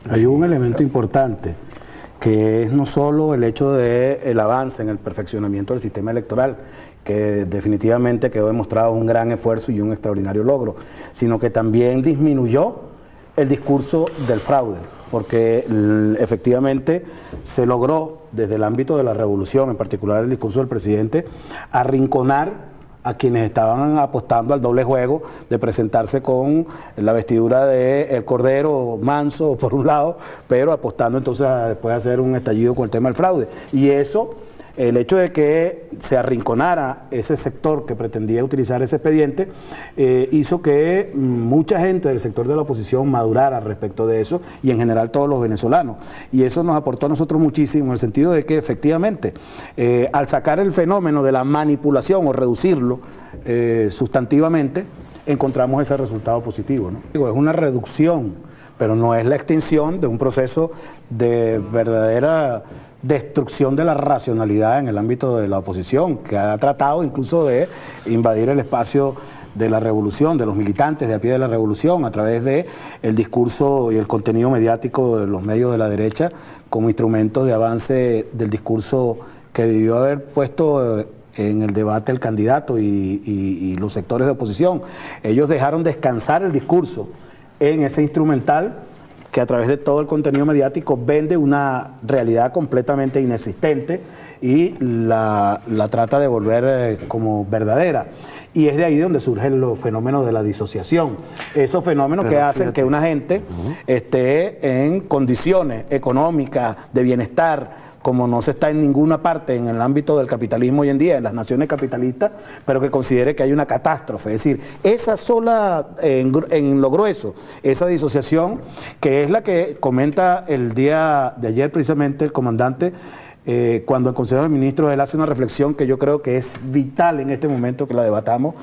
Hay un elemento importante, que es no solo el hecho del avance en el perfeccionamiento del sistema electoral, que definitivamente quedó demostrado un gran esfuerzo y un extraordinario logro, sino que también disminuyó el discurso del fraude, porque efectivamente se logró desde el ámbito de la revolución, en particular el discurso del presidente, arrinconar a quienes estaban apostando al doble juego de presentarse con la vestidura del cordero manso por un lado, pero apostando entonces a después hacer un estallido con el tema del fraude. Y eso, el hecho de que se arrinconara ese sector que pretendía utilizar ese expediente, hizo que mucha gente del sector de la oposición madurara respecto de eso, y en general todos los venezolanos. Y eso nos aportó a nosotros muchísimo, en el sentido de que efectivamente, al sacar el fenómeno de la manipulación o reducirlo sustantivamente, encontramos ese resultado positivo, ¿no? Digo, es una reducción, pero no es la extinción de un proceso de verdadera destrucción de la racionalidad en el ámbito de la oposición, que ha tratado incluso de invadir el espacio de la revolución, de los militantes de a pie de la revolución, a través de el discurso y el contenido mediático de los medios de la derecha como instrumentos de avance del discurso que debió haber puesto en el debate el candidato y los sectores de oposición. Ellos dejaron descansar el discurso en ese instrumental que a través de todo el contenido mediático vende una realidad completamente inexistente y la trata de volver como verdadera. Y es de ahí donde surgen los fenómenos de la disociación. Esos fenómenos que hacen que una gente esté en condiciones económicas, de bienestar, como no se está en ninguna parte en el ámbito del capitalismo hoy en día, en las naciones capitalistas, pero que considere que hay una catástrofe. Es decir, esa sola, en lo grueso, esa disociación, que es la que comenta el día de ayer precisamente el comandante, cuando el Consejo de Ministros él hace una reflexión que yo creo que es vital en este momento que la debatamos,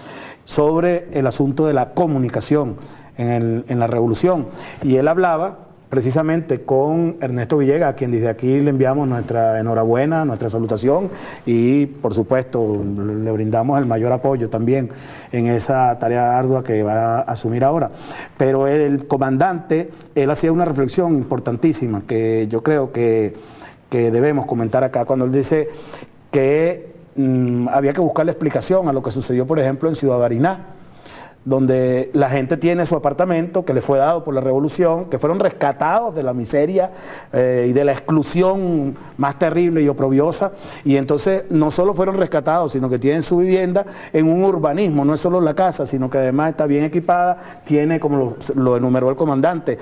sobre el asunto de la comunicación en la revolución. Y él hablaba precisamente con Ernesto Villegas, a quien desde aquí le enviamos nuestra enhorabuena, nuestra salutación, y por supuesto le brindamos el mayor apoyo también en esa tarea ardua que va a asumir ahora. Pero el comandante, él hacía una reflexión importantísima que yo creo que debemos comentar acá, cuando él dice que había que buscar la explicación a lo que sucedió, por ejemplo, en Ciudad Bariná, donde la gente tiene su apartamento que le fue dado por la revolución, que fueron rescatados de la miseria y de la exclusión más terrible y oprobiosa, y entonces no solo fueron rescatados, sino que tienen su vivienda en un urbanismo, no es solo la casa, sino que además está bien equipada, tiene, como lo enumeró el comandante,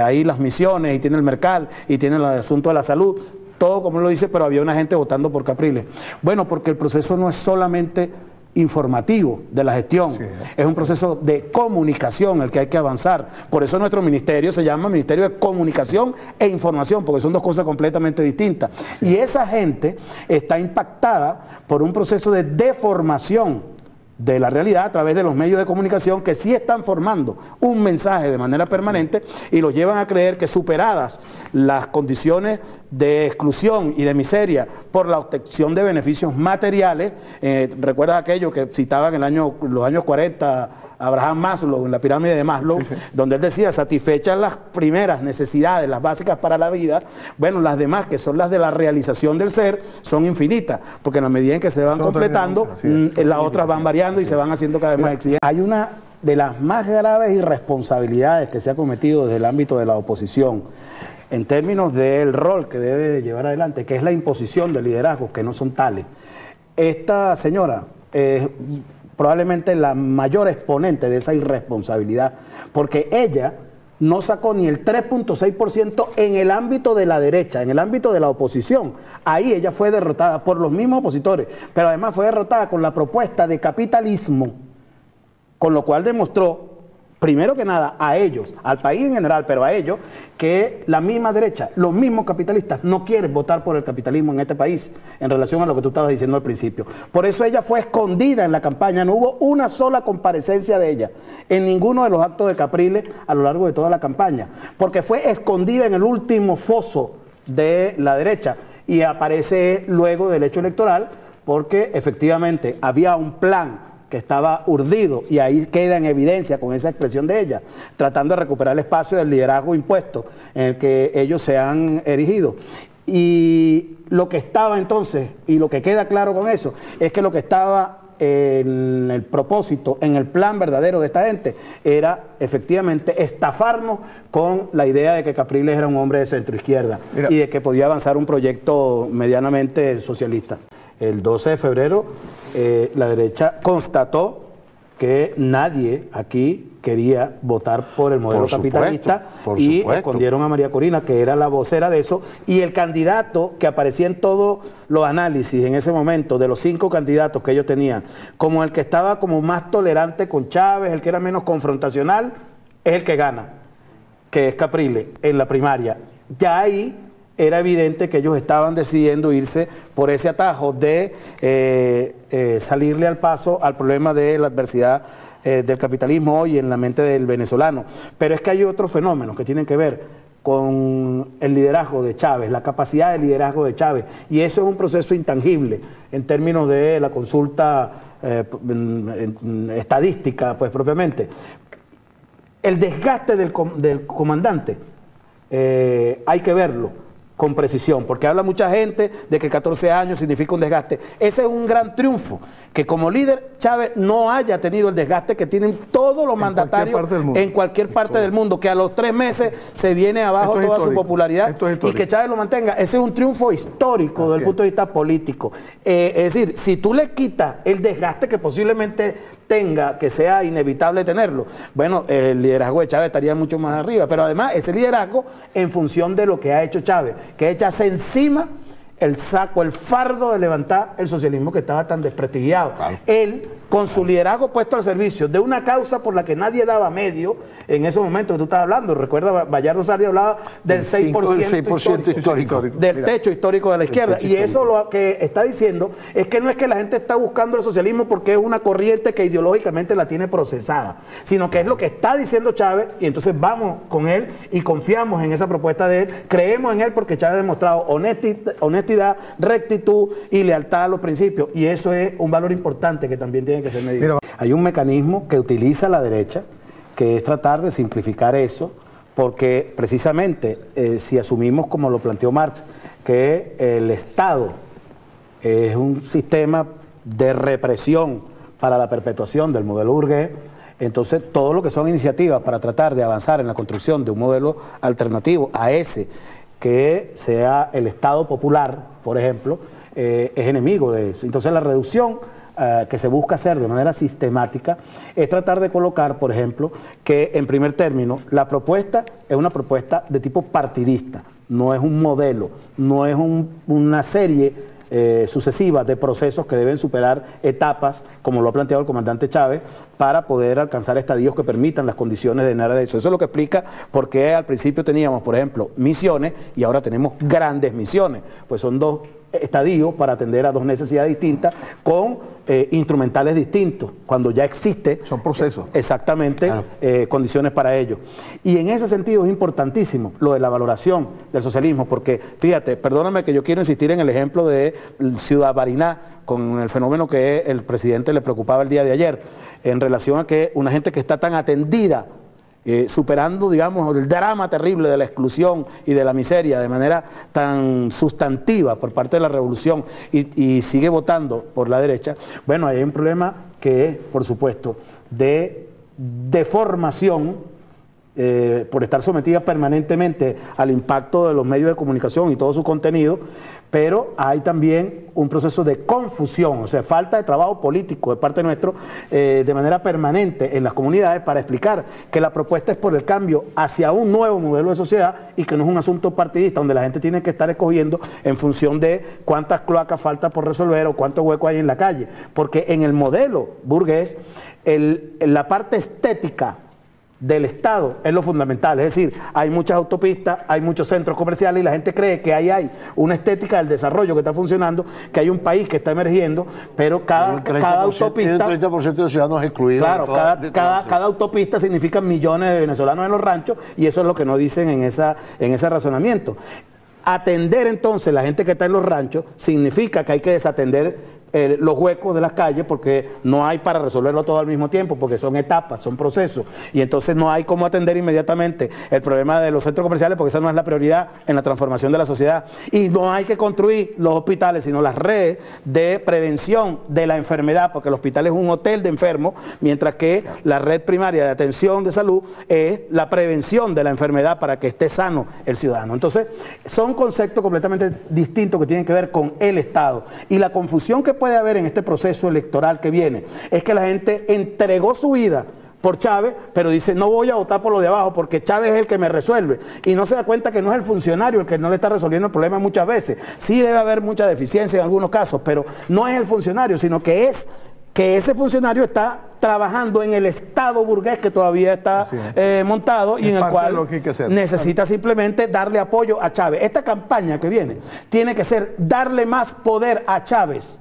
ahí las misiones, y tiene el mercal, y tiene el asunto de la salud, todo como lo dice, pero había una gente votando por Capriles. Bueno, porque el proceso no es solamente informativo de la gestión, sí, es un proceso de comunicación el que hay que avanzar. Por eso nuestro ministerio se llama Ministerio de Comunicación e Información, porque son dos cosas completamente distintas. Sí. Y esa gente está impactada por un proceso de deformación de la realidad a través de los medios de comunicación, que sí están formando un mensaje de manera permanente y los llevan a creer que, superadas las condiciones de exclusión y de miseria por la obtención de beneficios materiales, recuerda aquello que citaban en los años 40 Abraham Maslow, en la pirámide de Maslow, sí, sí, donde él decía, satisfechas las primeras necesidades, las básicas para la vida, bueno, las demás, que son las de la realización del ser, son infinitas, porque en la medida en que se van completando, las otras van variando y se van haciendo cada vez más exigentes. Hay una de las más graves irresponsabilidades que se ha cometido desde el ámbito de la oposición, en términos del rol que debe llevar adelante, que es la imposición de liderazgos que no son tales. Esta señora probablemente la mayor exponente de esa irresponsabilidad, porque ella no sacó ni el 3.6% en el ámbito de la derecha, en el ámbito de la oposición. Ahí ella fue derrotada por los mismos opositores, pero además fue derrotada con la propuesta de capitalismo, con lo cual demostró, primero que nada, a ellos, al país en general, pero a ellos, que la misma derecha, los mismos capitalistas no quieren votar por el capitalismo en este país, en relación a lo que tú estabas diciendo al principio. Por eso ella fue escondida en la campaña, no hubo una sola comparecencia de ella en ninguno de los actos de Capriles a lo largo de toda la campaña, porque fue escondida en el último foso de la derecha y aparece luego del hecho electoral, porque efectivamente había un plan que estaba urdido, y ahí queda en evidencia con esa expresión de ella, tratando de recuperar el espacio del liderazgo impuesto en el que ellos se han erigido. Y lo que estaba entonces, y lo que queda claro con eso, es que lo que estaba en el propósito, en el plan verdadero de esta gente, era efectivamente estafarnos con la idea de que Capriles era un hombre de centroizquierda y de que podía avanzar un proyecto medianamente socialista. El 12 de febrero la derecha constató que nadie aquí quería votar por el modelo capitalista y escondieron a María Corina, que era la vocera de eso, y el candidato que aparecía en todos los análisis en ese momento, de los 5 candidatos que ellos tenían, como el que estaba como más tolerante con Chávez, el que era menos confrontacional, es el que gana, que es Capriles, en la primaria. Ya ahí era evidente que ellos estaban decidiendo irse por ese atajo de salirle al paso al problema de la adversidad del capitalismo hoy en la mente del venezolano. Pero es que hay otros fenómenos que tienen que ver con el liderazgo de Chávez, la capacidad de liderazgo de Chávez, y eso es un proceso intangible en términos de la consulta estadística, pues propiamente. El desgaste del comandante hay que verlo con precisión, porque habla mucha gente de que 14 años significa un desgaste. Ese es un gran triunfo, que como líder Chávez no haya tenido el desgaste que tienen todos los mandatarios en cualquier parte del mundo, que a los 3 meses se viene abajo toda su popularidad y que Chávez lo mantenga. Ese es un triunfo histórico desde el punto de vista político. Es decir, si tú le quitas el desgaste que posiblemente tenga, que sea inevitable tenerlo, bueno, el liderazgo de Chávez estaría mucho más arriba, pero además ese liderazgo en función de lo que ha hecho Chávez, que echarse encima el saco, el fardo de levantar el socialismo que estaba tan desprestigiado. Claro. Él, con su liderazgo puesto al servicio de una causa por la que nadie daba medio, en esos momentos que tú estabas hablando, recuerda, Bayardo Sardi hablaba del 6% histórico, del techo histórico de la izquierda, y eso lo que está diciendo es que no es que la gente está buscando el socialismo porque es una corriente que ideológicamente la tiene procesada, sino que es lo que está diciendo Chávez, y entonces vamos con él y confiamos en esa propuesta de él, creemos en él porque Chávez ha demostrado honestidad, rectitud y lealtad a los principios, y eso es un valor importante que también tiene que ser medido. Hay un mecanismo que utiliza la derecha, que es tratar de simplificar eso, porque precisamente si asumimos, como lo planteó Marx, que el Estado es un sistema de represión para la perpetuación del modelo burgués, entonces todo lo que son iniciativas para tratar de avanzar en la construcción de un modelo alternativo a ese, que sea el Estado popular, por ejemplo, es enemigo de eso. Entonces la reducción que se busca hacer de manera sistemática es tratar de colocar, por ejemplo, que en primer término la propuesta es una propuesta de tipo partidista, no es un modelo, no es una serie sucesiva de procesos que deben superar etapas, como lo ha planteado el comandante Chávez, para poder alcanzar estadios que permitan las condiciones de generar eso. Eso es lo que explica por qué al principio teníamos, por ejemplo, misiones y ahora tenemos grandes misiones, pues son 2 estadios para atender a 2 necesidades distintas con instrumentales distintos, cuando ya existe... Son procesos. Exactamente, claro. Condiciones para ello. Y en ese sentido es importantísimo lo de la valoración del socialismo, porque fíjate, perdóname que yo quiero insistir en el ejemplo de Ciudad Bariná, con el fenómeno que el presidente le preocupaba el día de ayer, en relación a que una gente que está tan atendida, superando, digamos, el drama terrible de la exclusión y de la miseria de manera tan sustantiva por parte de la revolución y sigue votando por la derecha, bueno, hay un problema que es, por supuesto, de deformación por estar sometida permanentemente al impacto de los medios de comunicación y todo su contenido, pero hay también un proceso de confusión, o sea, falta de trabajo político de parte nuestro de manera permanente en las comunidades para explicar que la propuesta es por el cambio hacia un nuevo modelo de sociedad y que no es un asunto partidista donde la gente tiene que estar escogiendo en función de cuántas cloacas falta por resolver o cuántos huecos hay en la calle, porque en el modelo burgués la parte estética del Estado es lo fundamental, es decir, hay muchas autopistas, hay muchos centros comerciales y la gente cree que ahí hay una estética del desarrollo que está funcionando, que hay un país que está emergiendo, pero cada autopista... Hay un 30% de ciudadanos excluidos. Claro, cada autopista significa millones de venezolanos en los ranchos y eso es lo que nos dicen en ese razonamiento. Atender entonces la gente que está en los ranchos significa que hay que desatender los huecos de las calles, porque no hay para resolverlo todo al mismo tiempo, porque son etapas, son procesos, y entonces no hay cómo atender inmediatamente el problema de los centros comerciales, porque esa no es la prioridad en la transformación de la sociedad. Y no hay que construir los hospitales, sino las redes de prevención de la enfermedad, porque el hospital es un hotel de enfermos, mientras que la red primaria de atención de salud es la prevención de la enfermedad para que esté sano el ciudadano. Entonces, son conceptos completamente distintos que tienen que ver con el Estado. Y la confusión que puede haber en este proceso electoral que viene es que la gente entregó su vida por Chávez, pero dice, no voy a votar por lo de abajo porque Chávez es el que me resuelve. Y no se da cuenta que no es el funcionario el que no le está resolviendo el problema muchas veces. Sí debe haber mucha deficiencia en algunos casos, pero no es el funcionario, sino que es que ese funcionario está trabajando en el Estado burgués que todavía está montado y en el cual necesita simplemente darle apoyo a Chávez. Esta campaña que viene tiene que ser darle más poder a Chávez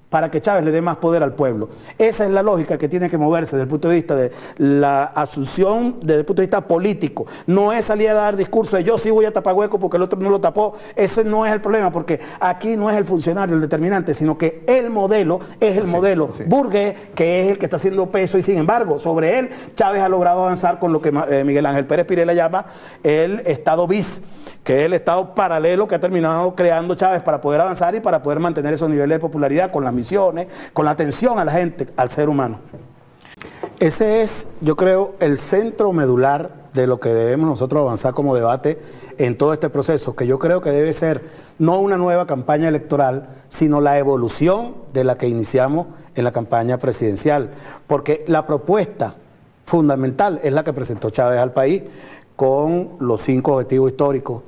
para que Chávez le dé más poder al pueblo. Esa es la lógica que tiene que moverse desde el punto de vista de la asunción, desde el punto de vista político. No es salir a dar discursos de yo sí voy a tapar hueco porque el otro no lo tapó. Ese no es el problema, porque aquí no es el funcionario el determinante, sino que el modelo es el modelo burgués, que es el que está haciendo peso, y sin embargo, sobre él Chávez ha logrado avanzar con lo que Miguel Ángel Pérez Pirela llama el Estado bis, que es el Estado paralelo que ha terminado creando Chávez para poder avanzar y para poder mantener esos niveles de popularidad con las misiones, con la atención a la gente, al ser humano. Ese es, yo creo, el centro medular de lo que debemos nosotros avanzar como debate en todo este proceso, que yo creo que debe ser no una nueva campaña electoral, sino la evolución de la que iniciamos en la campaña presidencial, porque la propuesta fundamental es la que presentó Chávez al país con los 5 objetivos históricos,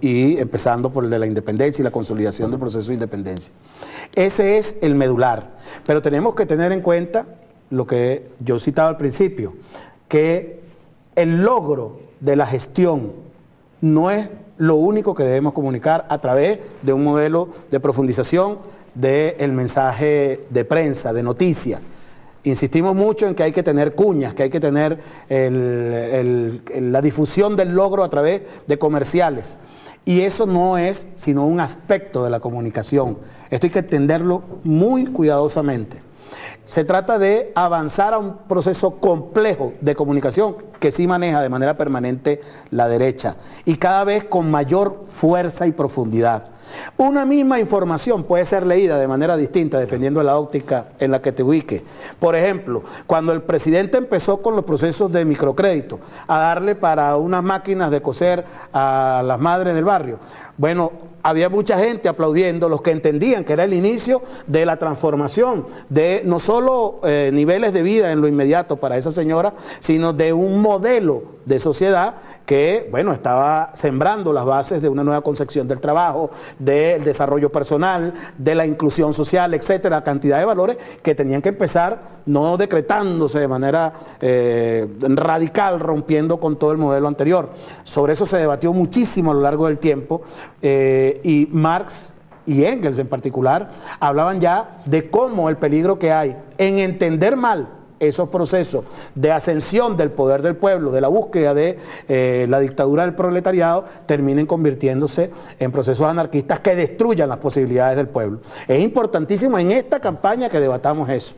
y empezando por el de la independencia y la consolidación del proceso de independencia. Ese es el medular, pero tenemos que tener en cuenta lo que yo citaba al principio, que el logro de la gestión no es lo único que debemos comunicar a través de un modelo de profundización del mensaje de prensa, de noticia. Insistimos mucho en que hay que tener cuñas, que hay que tener la difusión del logro a través de comerciales. Y eso no es sino un aspecto de la comunicación. Esto hay que entenderlo muy cuidadosamente. Se trata de avanzar a un proceso complejo de comunicación que sí maneja de manera permanente la derecha y cada vez con mayor fuerza y profundidad. Una misma información puede ser leída de manera distinta dependiendo de la óptica en la que te ubiques. Por ejemplo, cuando el presidente empezó con los procesos de microcrédito a darle para unas máquinas de coser a las madres del barrio, bueno, había mucha gente aplaudiendo, los que entendían que era el inicio de la transformación de no solo niveles de vida en lo inmediato para esa señora, sino de un modelo de sociedad que, bueno, estaba sembrando las bases de una nueva concepción del trabajo, del desarrollo personal, de la inclusión social, etcétera, cantidad de valores que tenían que empezar no decretándose de manera radical, rompiendo con todo el modelo anterior. Sobre eso se debatió muchísimo a lo largo del tiempo y Marx y Engels en particular hablaban ya de cómo el peligro que hay en entender mal esos procesos de ascensión del poder del pueblo, de la búsqueda de la dictadura del proletariado, terminen convirtiéndose en procesos anarquistas que destruyan las posibilidades del pueblo. Es importantísimo en esta campaña que debatamos eso.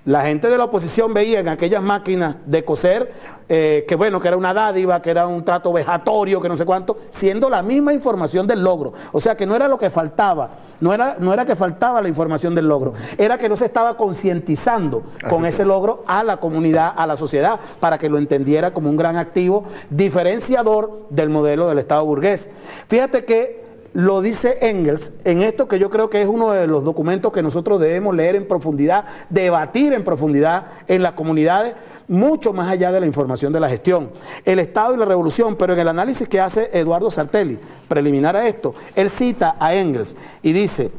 La gente de la oposición veía en aquellas máquinas de coser que bueno, que era una dádiva, que era un trato vejatorio, que no sé cuánto, siendo la misma información del logro. O sea que no era lo que faltaba, no era que faltaba la información del logro, era que no se estaba concientizando con ese logro a la comunidad, a la sociedad, para que lo entendiera como un gran activo diferenciador del modelo del Estado burgués. Fíjate que lo dice Engels en esto que yo creo que es uno de los documentos que nosotros debemos leer en profundidad, debatir en profundidad en las comunidades, mucho más allá de la información de la gestión. El Estado y la revolución, pero en el análisis que hace Eduardo Sartelli, preliminar a esto, él cita a Engels y dice: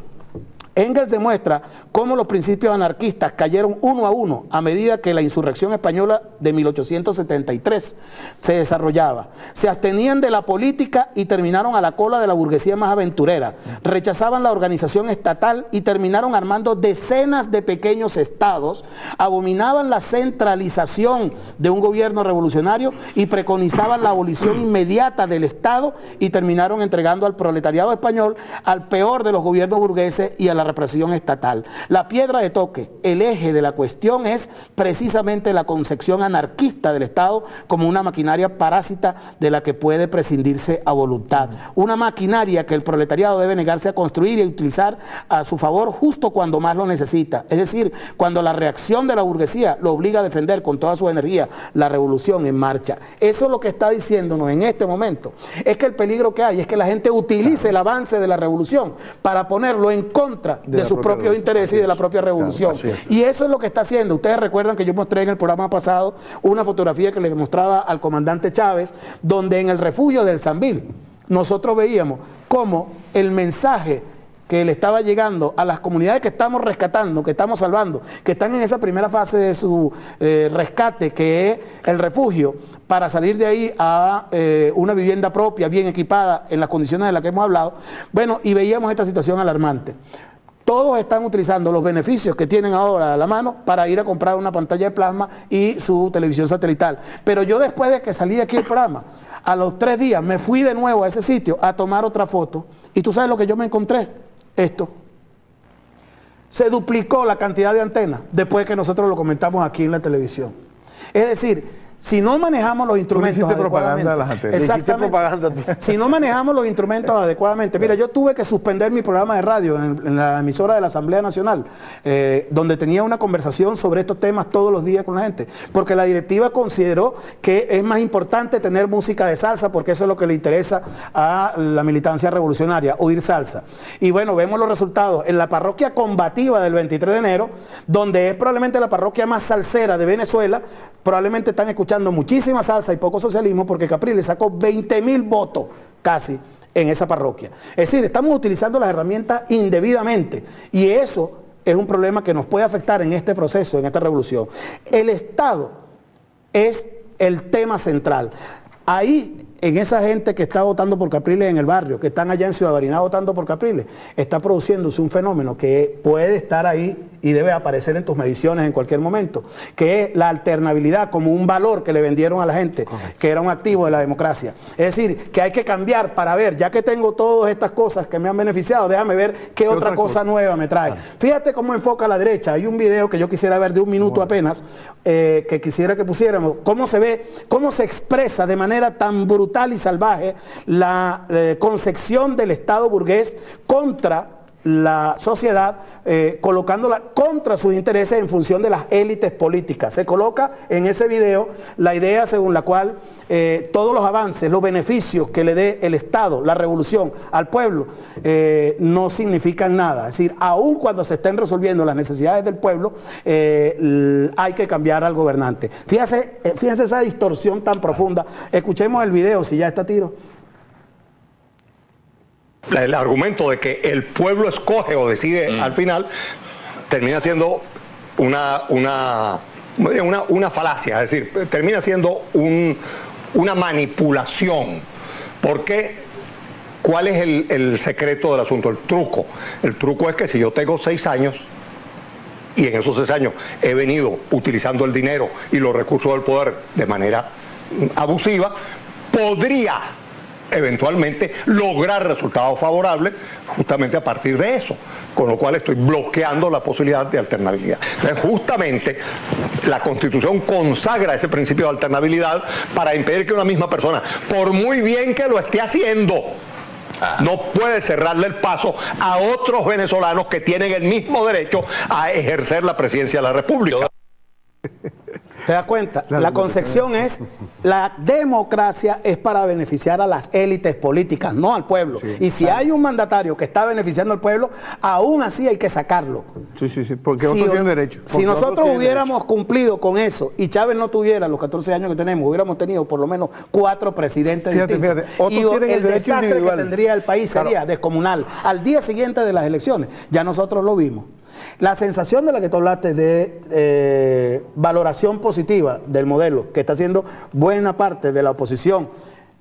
Engels demuestra cómo los principios anarquistas cayeron uno a uno a medida que la insurrección española de 1873 se desarrollaba. Se abstenían de la política y terminaron a la cola de la burguesía más aventurera. Rechazaban la organización estatal y terminaron armando decenas de pequeños estados. Abominaban la centralización de un gobierno revolucionario y preconizaban la abolición inmediata del Estado y terminaron entregando al proletariado español al peor de los gobiernos burgueses y a la represión estatal. La piedra de toque, el eje de la cuestión es precisamente la concepción anarquista del Estado como una maquinaria parásita de la que puede prescindirse a voluntad. Una maquinaria que el proletariado debe negarse a construir y a utilizar a su favor justo cuando más lo necesita. Es decir, cuando la reacción de la burguesía lo obliga a defender con toda su energía la revolución en marcha. Eso es lo que está diciéndonos en este momento. Es que el peligro que hay es que la gente utilice el avance de la revolución para ponerlo en contra de sus propios intereses y de la propia revolución. Y eso es lo que está haciendo. Ustedes recuerdan que yo mostré en el programa pasado una fotografía que le mostraba al comandante Chávez, donde en el refugio del Sambil nosotros veíamos cómo el mensaje que le estaba llegando a las comunidades que estamos rescatando, que estamos salvando, que están en esa primera fase de su rescate, que es el refugio, para salir de ahí a una vivienda propia, bien equipada, en las condiciones de las que hemos hablado. Bueno, y veíamos esta situación alarmante. Todos están utilizando los beneficios que tienen ahora a la mano para ir a comprar una pantalla de plasma y su televisión satelital. Pero yo, después de que salí de aquí del programa, a los 3 días me fui de nuevo a ese sitio a tomar otra foto, y tú sabes lo que yo me encontré. Esto. Se duplicó la cantidad de antenas después que nosotros lo comentamos aquí en la televisión. Es decir, si no manejamos los instrumentos adecuadamente, exactamente, si no manejamos los instrumentos adecuadamente, mira, yo tuve que suspender mi programa de radio en la emisora de la Asamblea Nacional, donde tenía una conversación sobre estos temas todos los días con la gente, porque la directiva consideró que es más importante tener música de salsa, porque eso es lo que le interesa a la militancia revolucionaria, oír salsa. Y bueno, vemos los resultados en la parroquia combativa del 23 de enero, donde es probablemente la parroquia más salsera de Venezuela. Probablemente están escuchando muchísima salsa y poco socialismo, porque Capriles sacó 20.000 votos casi en esa parroquia. Es decir, estamos utilizando las herramientas indebidamente, y eso es un problema que nos puede afectar en este proceso, en esta revolución. El Estado es el tema central. Ahí, en esa gente que está votando por Capriles en el barrio, que están allá en Ciudad Barinas votando por Capriles, está produciéndose un fenómeno que puede estar ahí y debe aparecer en tus mediciones en cualquier momento, que es la alternabilidad como un valor que le vendieron a la gente, que era un activo de la democracia. Es decir, que hay que cambiar para ver, ya que tengo todas estas cosas que me han beneficiado, déjame ver qué otra cosa nueva me trae. Fíjate cómo enfoca a la derecha. Hay un video que yo quisiera ver de 1 minuto apenas, que quisiera que pusiéramos, cómo se ve, cómo se expresa de manera tan brutal y salvaje la concepción del Estado burgués contra la sociedad, colocándola contra sus intereses en función de las élites políticas. Se coloca en ese video la idea según la cual todos los avances, los beneficios que le dé el Estado, la revolución al pueblo, no significan nada. Es decir, aun cuando se estén resolviendo las necesidades del pueblo, hay que cambiar al gobernante. Fíjense esa distorsión tan profunda. Escuchemos el video, si ya está, Tiro. El argumento de que el pueblo escoge o decide al final termina siendo una falacia, es decir, termina siendo una manipulación. Porque, ¿cuál es el secreto del asunto? El truco. El truco es que si yo tengo 6 años y en esos 6 años he venido utilizando el dinero y los recursos del poder de manera abusiva, podría eventualmente lograr resultados favorables justamente a partir de eso, con lo cual estoy bloqueando la posibilidad de alternabilidad. Entonces, justamente la Constitución consagra ese principio de alternabilidad para impedir que una misma persona, por muy bien que lo esté haciendo, no puede cerrarle el paso a otros venezolanos que tienen el mismo derecho a ejercer la presidencia de la República. ¿Te das cuenta? La concepción es, la democracia es para beneficiar a las élites políticas, no al pueblo. Sí, y si hay un mandatario que está beneficiando al pueblo, aún así hay que sacarlo. Sí, porque otros tienen derecho. Si nosotros hubiéramos cumplido con eso y Chávez no tuviera los 14 años que tenemos, hubiéramos tenido por lo menos 4 presidentes distintos. Y el desastre que tendría el país sería descomunal. Al día siguiente de las elecciones, ya nosotros lo vimos. La sensación de la que tú hablaste de valoración positiva del modelo que está haciendo buena parte de la oposición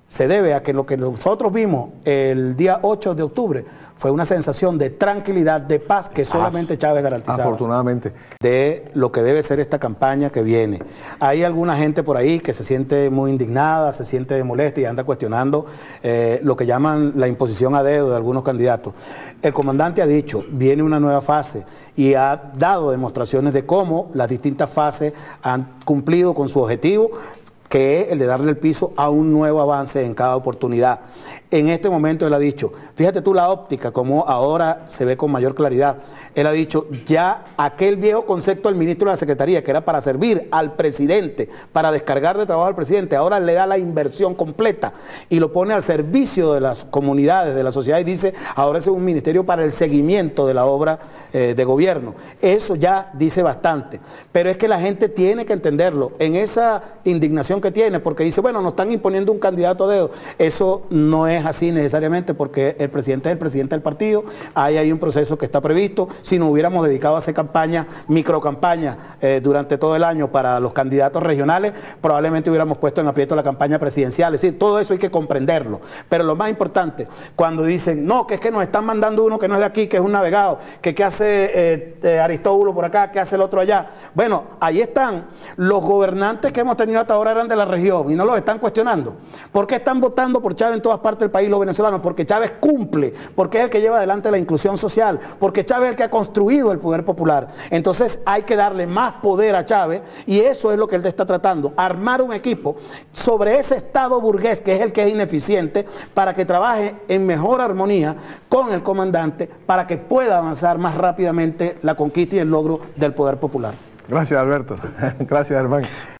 se debe a que lo que nosotros vimos el día 8 de octubre fue una sensación de tranquilidad, de paz que solamente Chávez garantizaba. Afortunadamente. De lo que debe ser esta campaña que viene. Hay alguna gente por ahí que se siente muy indignada, se siente molesta y anda cuestionando lo que llaman la imposición a dedo de algunos candidatos. El comandante ha dicho, viene una nueva fase y ha dado demostraciones de cómo las distintas fases han cumplido con su objetivo, que es el de darle el piso a un nuevo avance en cada oportunidad. En este momento él ha dicho, fíjate tú la óptica, como ahora se ve con mayor claridad. Él ha dicho, ya aquel viejo concepto del ministro de la Secretaría, que era para servir al presidente, para descargar de trabajo al presidente, ahora le da la inversión completa y lo pone al servicio de las comunidades, de la sociedad, y dice, ahora es un ministerio para el seguimiento de la obra de gobierno. Eso ya dice bastante, pero es que la gente tiene que entenderlo, en esa indignación que tiene, porque dice, bueno, nos están imponiendo un candidato a dedo. Eso no es así necesariamente, porque el presidente es el presidente del partido, hay un proceso que está previsto. Si nos hubiéramos dedicado a hacer campañas, microcampañas durante todo el año para los candidatos regionales, probablemente hubiéramos puesto en aprieto la campaña presidencial. Es decir, todo eso hay que comprenderlo, pero lo más importante, cuando dicen, no, que es que nos están mandando uno que no es de aquí, que es un navegado, que qué hace Aristóbulo por acá, que hace el otro allá. Bueno, ahí están los gobernantes que hemos tenido hasta ahora, eran de la región y no los están cuestionando. ¿Por qué están votando por Chávez en todas partes del país los venezolanos? Porque Chávez cumple, porque es el que lleva adelante la inclusión social, porque Chávez es el que ha construido el poder popular. Entonces hay que darle más poder a Chávez y eso es lo que él está tratando, armar un equipo sobre ese Estado burgués que es el que es ineficiente, para que trabaje en mejor armonía con el comandante, para que pueda avanzar más rápidamente la conquista y el logro del poder popular. Gracias, Alberto. Gracias, hermano.